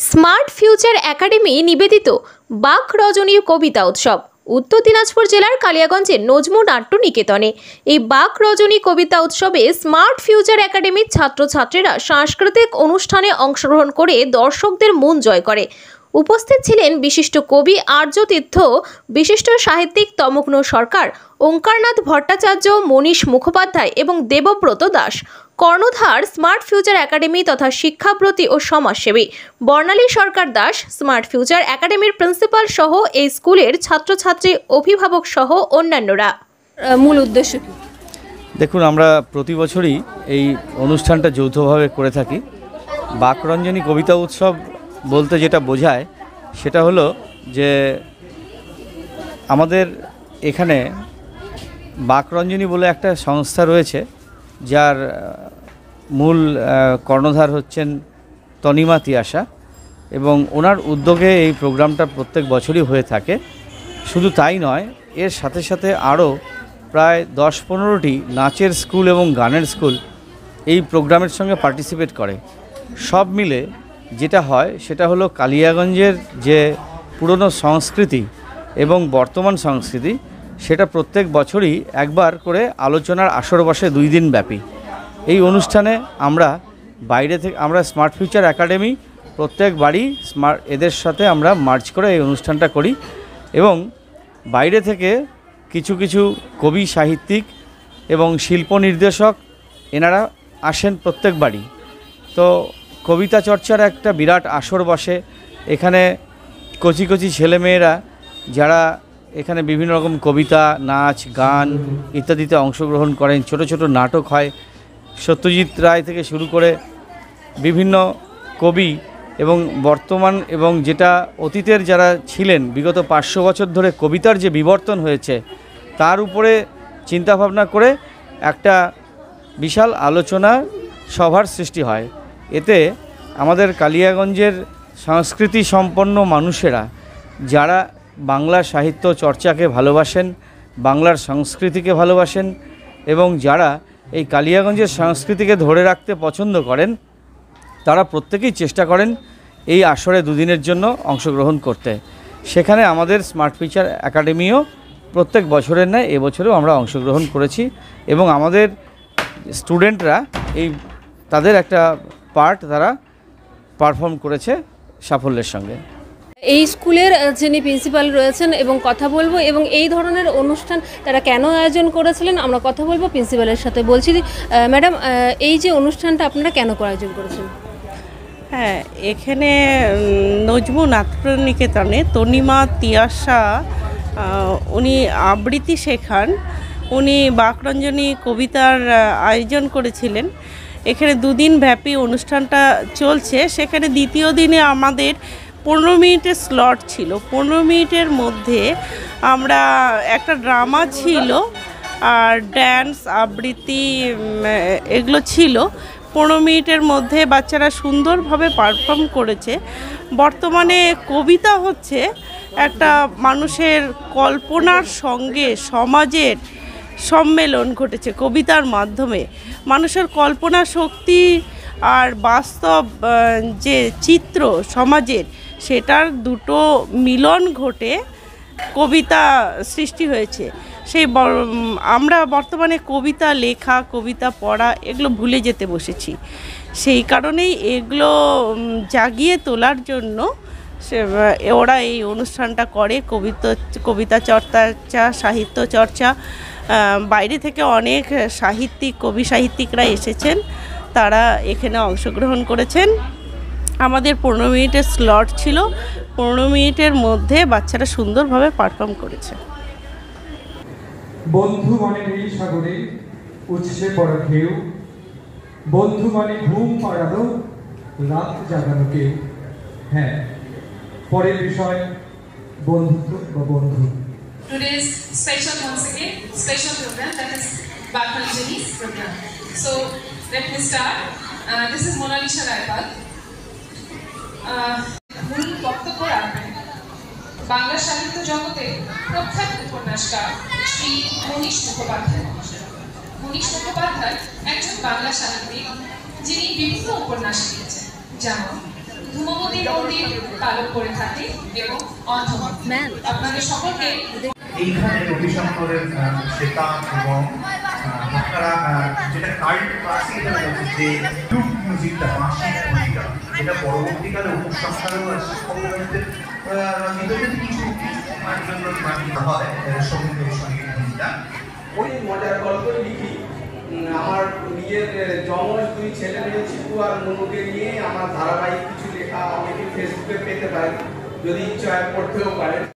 Smart future academy নিবেদিত বাক রজনী কবিতা উৎসব উত্তর দিনাজপুর জেলার কালিয়াগঞ্জের নজমু নাট্য নিকেতনে। এই বাক রজনী কবিতা উৎসবে স্মার্ট ফিউচার একাডেমির ছাত্রছাত্রীরা সাংস্কৃতিক অনুষ্ঠানে অংশগ্রহণ করে দর্শকদের মন জয় করে। উপস্থিত ছিলেন বিশিষ্ট কবি আর্য তীর্থ, বিশিষ্ট সাহিত্যিক তমগ্ন সরকার, ওঙ্কারনাথ ভট্টাচার্য, মনীষ মুখোপাধ্যায় এবং দেবব্রত দাস। কর্ণধার স্মার্ট ফিউচার একাডেমি তথা শিক্ষাব্রতী ও সমাজসেবী বর্ণালী সরকার দাস, স্মার্ট ফিউচার একাডেমির প্রিন্সিপাল সহ এই স্কুলের ছাত্রছাত্রী, অভিভাবক সহ অন্যান্যরা। মূল উদ্দেশ্য কি? দেখুন, আমরা প্রতি বছরই এই অনুষ্ঠানটা যৌথভাবে করে থাকি। বাকরঞ্জনী কবিতা উৎসব বলতে যেটা বোঝায় সেটা হলো যে আমাদের এখানে বাকরঞ্জনী বলে একটা সংস্থা রয়েছে, যার মূল কর্ণধার হচ্ছেন তনিমা তিয়াশা, এবং ওনার উদ্যোগে এই প্রোগ্রামটা প্রত্যেক বছরই হয়ে থাকে। শুধু তাই নয়, এর সাথে সাথে আরও প্রায় 10-15টি নাচের স্কুল এবং গানের স্কুল এই প্রোগ্রামের সঙ্গে পার্টিসিপেট করে। সব মিলে যেটা হয় সেটা হলো কালিয়াগঞ্জের যে পুরনো সংস্কৃতি এবং বর্তমান সংস্কৃতি, সেটা প্রত্যেক বছরই একবার করে আলোচনার আসর বসে 2 দিন ব্যাপী। এই অনুষ্ঠানে আমরা বাইরে থেকে স্মার্ট ফিউচার একাডেমি প্রত্যেকবারই এদের সাথে আমরা মার্চ করে এই অনুষ্ঠানটা করি, এবং বাইরে থেকে কিছু কিছু কবি, সাহিত্যিক এবং শিল্প নির্দেশক এনারা আসেন প্রত্যেকবারই। তো কবিতা চর্চার একটা বিরাট আসর বসে এখানে। কচি কচি ছেলেমেয়েরা যারা এখানে বিভিন্ন রকম কবিতা, নাচ, গান ইত্যাদিতে অংশগ্রহণ করেন। ছোট ছোট নাটক হয়। সত্যজিৎ রায় থেকে শুরু করে বিভিন্ন কবি এবং বর্তমান এবং যেটা অতীতের যারা ছিলেন, বিগত 500 বছর ধরে কবিতার যে বিবর্তন হয়েছে তার উপরে চিন্তাভাবনা করে একটা বিশাল আলোচনা সভার সৃষ্টি হয়। এতে আমাদের কালিয়াগঞ্জের সংস্কৃতি সম্পন্ন মানুষেরা, যারা বাংলা সাহিত্য চর্চাকে ভালোবাসেন, বাংলার সংস্কৃতিকে ভালোবাসেন এবং যারা এই কালিয়াগঞ্জের সংস্কৃতিকে ধরে রাখতে পছন্দ করেন, তারা প্রত্যেকেই চেষ্টা করেন এই আসরে 2 দিনের জন্য অংশগ্রহণ করতে। সেখানে আমাদের স্মার্ট ফিউচার একাডেমিও প্রত্যেক বছরের ন্যায় এবছরেও আমরা অংশগ্রহণ করেছি, এবং আমাদের স্টুডেন্টরা তাদের একটা পার্ট তারা পারফর্ম করেছে সাফল্যের সঙ্গে। এই স্কুলের যিনি প্রিন্সিপাল রয়েছেন এবং কথা বলবো, এবং এই ধরনের অনুষ্ঠান তারা কেন আয়োজন করেছিলেন আমরা কথা বলবো প্রিন্সিপালের সাথে। বলছি ম্যাডাম, এই যে অনুষ্ঠানটা আপনারা কেন আয়োজন করেছেন? হ্যাঁ, এখানে নজমু নাট্য নিকেতনে তনিমা তিয়াশা উনি আবৃত্তি শেখান। উনি বাকরঞ্জনী কবিতার আয়োজন করেছিলেন। এখানে 2 দিন ব্যাপী অনুষ্ঠানটা চলছে। সেখানে দ্বিতীয় দিনে আমাদের 15 মিনিটের স্লট ছিল। 15 মিনিটের মধ্যে আমরা একটা ড্রামা ছিল আর ড্যান্স, আবৃত্তি এগুলো ছিল। 15 মিনিটের মধ্যে বাচ্চারা সুন্দরভাবে পারফর্ম করেছে। বর্তমানে কবিতা হচ্ছে একটা মানুষের কল্পনার সঙ্গে সমাজের সম্মেলন ঘটেছে। কবিতার মাধ্যমে মানুষের কল্পনা শক্তি আর বাস্তব যে চিত্র সমাজের, সেটার দুটো মিলন ঘটে কবিতা সৃষ্টি হয়েছে। আমরা বর্তমানে কবিতা লেখা, কবিতা পড়া এগুলো ভুলে যেতে বসেছি। সেই কারণেই এগুলো জাগিয়ে তোলার জন্য ওরা এই অনুষ্ঠানটা করে। কবিতা চর্চা, সাহিত্য চর্চা। বাইরে থেকে অনেক সাহিত্যিক, কবি সাহিত্যিকরা এসেছেন, তারা এখানে অংশগ্রহণ করেছেন। আমাদের 15 মিনিটের স্লট ছিল। 15 মিনিটের মধ্যে বাচ্চারা সুন্দরভাবে পারফর্ম করেছে। বন্ধু মানে নীল সাগরে উঠছে পড়া ঢেউ, বন্ধু মানে ঘুম পাড়ানো, রাত জাগানো কেউ। হ্যাঁ, পরের বিষয় বন্ধুত্ব বা বন্ধু। Today's special, once again, special program, that is Bakarjani's program. So let me start. This is Monalisha Raipal. মূল বক্তব্য রাখবেন বাংলা সাহিত্য জগতে প্রখ্যাত উপন্যাসকার শ্রী মনীষ মুখোপাধ্যায়। মনীষ মুখোপাধ্যায় একজন বাংলা সাহিত্যিক, যিনি বিভিন্ন উপন্যাস লিখেছেন, যেমন ধূমবতী মন্দির পালন করে থাকি এবং অন্ধমত। আপনাদের সকলকে এইখানে রবিশঙ্করের শ্বেতা এবং আপনারা যেটা কাল্ট ক্লাসিক যে ফ্লুট মিউজিকটা বাঁশির ধ্বনিটা এটা পরবর্তীকালে উপসংহারেও শিক্ষকদের কিছু জন্য মানিত হয় সঙ্গীত ধ্বনিটা। ওই মজার গল্প লিখি আমার নিজের যমজ 2 ছেলে মেয়ে চিকু আর মনুকে নিয়ে আমার ধারাবাহিক কিছু লেখা অনেকে ফেসবুকে পেতে পারেন, যদি ইচ্ছা হয় পড়তেও পারেন।